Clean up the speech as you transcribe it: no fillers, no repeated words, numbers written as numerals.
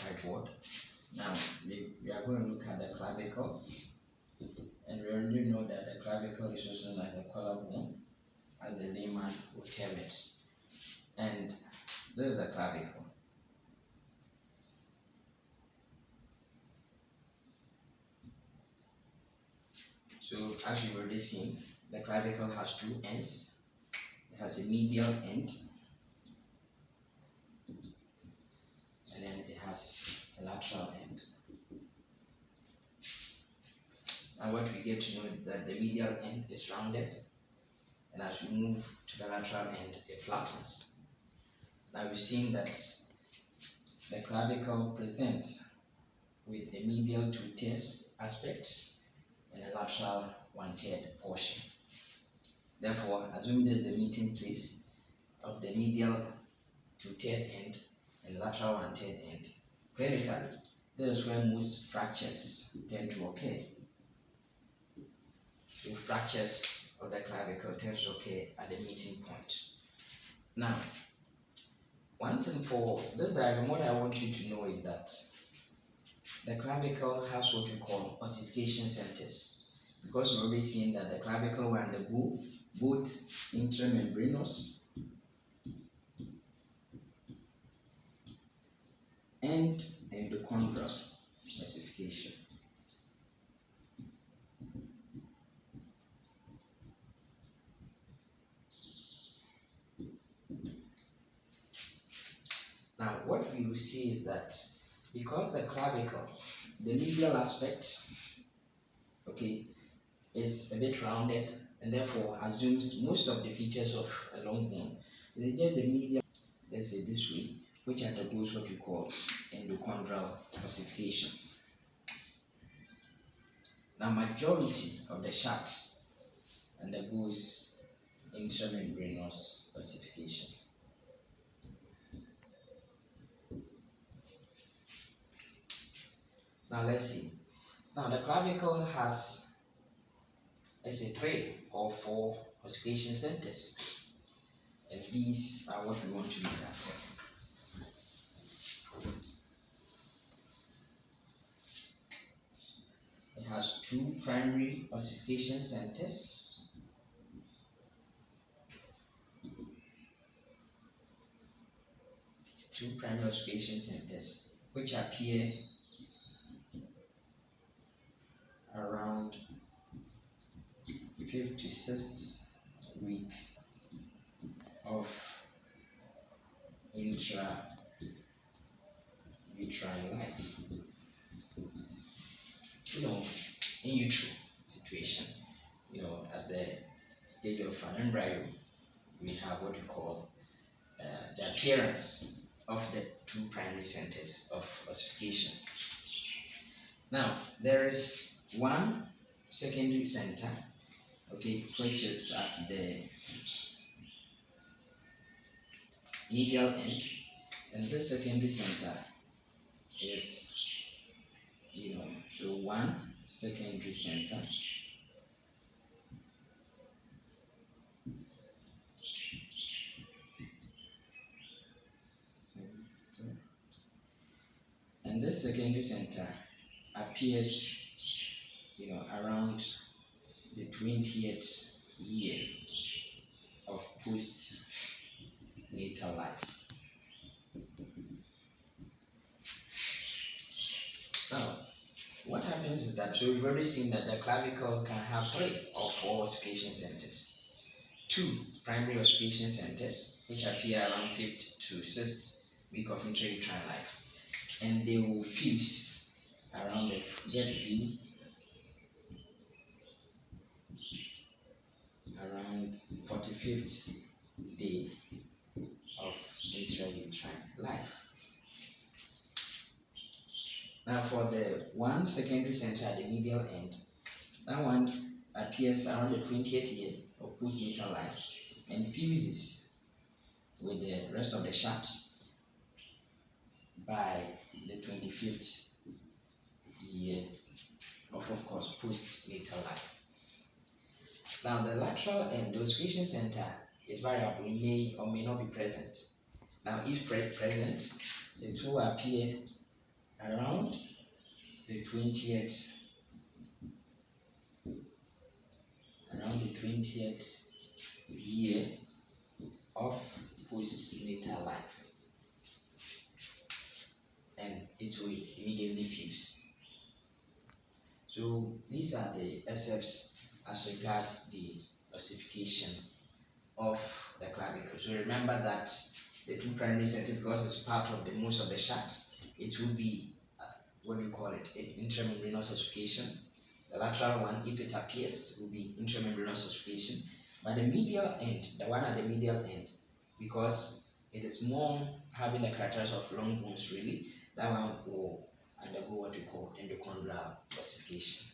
whiteboard. Now we are going to look at the clavicle, and we already know that the clavicle is also known as the collarbone, as the layman would term it. And this is the clavicle. So as you've already seen, the clavicle has two ends. It has a medial end, and then it has a lateral end. And what we get to know is that the medial end is rounded, and as we move to the lateral end, it flattens. Now we've seen that the clavicle presents with a medial 2/3 aspect and a lateral 1/3 portion. Therefore, assuming this is the meeting place of the medial 2/3 end and lateral 1/3 end, clinically, this is where most fractures tend to occur. So fractures of the clavicle tend to occur at the meeting point. Now, one thing for this diagram, what I want you to know is that the clavicle has what we call ossification centers, because we've already seen that the clavicle will undergo both intramembranous and endochondral ossification. Now, what we will see is that because the clavicle, the medial aspect, is a bit rounded and therefore assumes most of the features of a long bone, it is just the medial, let's say this way, which undergoes what we call endochondral ossification. Now, majority of the shaft undergoes intramembranous ossification. Now let's see. Now the clavicle has, let's say, 3 or 4 ossification centers, and these are what we want to look at. It has 2 primary ossification centers, which appear around 5th to 6th week of intrauterine life. In utero situation, at the stage of an embryo, we have what we call the appearance of the 2 primary centers of ossification. Now, there is one secondary center, which is at the medial end, and this secondary center is, so one secondary center, and this secondary center appears around the 20th year of postnatal life. Now, what happens is that, so we've already seen that the clavicle can have 3 or 4 ossification centers. 2 primary ossification centers, which appear around 5th to 6th week of intrauterine life, and they will fuse around get fused around 45th day of intrauterine life. Now, for the one secondary center at the medial end, that one appears around the 20th year of postnatal life and fuses with the rest of the shafts by the 25th year of course, postnatal life. Now, the lateral end, the ossification center, is variable. It may or may not be present. Now, if present, it will appear around the 20th year of postnatal life, and it will immediately fuse. So these are the steps as regards the ossification of the clavicle. So remember that the two primary centers, because it's part of the most of the shaft, it will be what do you call it, intramembranous ossification. The lateral one, if it appears, will be intramembranous ossification. But the medial end, the one at the medial end, because it is more having the characters of long bones really, that one will undergo what we call endochondral ossification.